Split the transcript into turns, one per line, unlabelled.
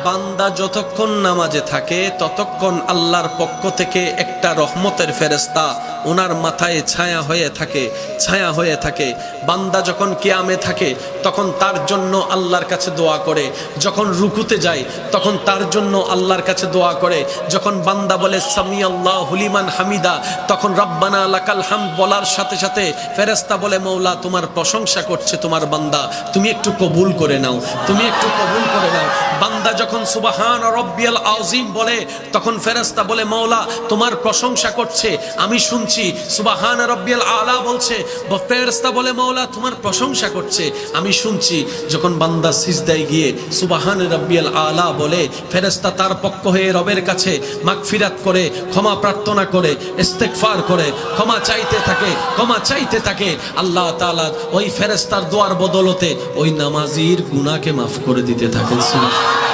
বান্দা যতক্ষণ নামাজে থাকে ততক্ষণ আল্লাহর পক্ষ থেকে একটা রহমতের ফেরেশতা ওনার মাথায় ছায়া হয়ে থাকে। বান্দা যখন কিয়ামে থাকে তখন তার জন্য আল্লাহর কাছে দোয়া করে, যখন রুকুতে যায় তখন তার জন্য আল্লাহর কাছে দোয়া করে, যখন বান্দা বলে সামি আল্লাহু লিমান হামিদা তখন রব্বানা লাকাল হামদ বলার সাথে সাথে ফেরেশতা বলে মওলা তোমার প্রশংসা করছে তোমার বান্দা, তুমি একটু কবুল করে নাও। বান্দা যখন সুবহান রাব্বিয়াল আযীম বলে তখন ফেরেশতা বলে মওলা তোমার প্রশংসা করছে আমি শুনছি। সুবহান রাব্বিয়াল আলা বলছে, ফেরেশতা বলে মওলা তোমার প্রশংসা করছে আমি শুনছি। যখন বান্দা সিজদায় গিয়ে সুবহান রাব্বিয়াল আলা বলে ফেরেশতা তার পক্ষ হয়ে রবের কাছে মাগফিরাত করে, ক্ষমা প্রার্থনা করে, ইস্তেগফার করে, ক্ষমা চাইতে থাকে। আল্লাহ তাআলা ওই ফেরেশতার দোয়ার বদলতে ওই নামাজির গুনাহকে মাফ করে দিতে থাকেন। সুবহানাল্লাহ।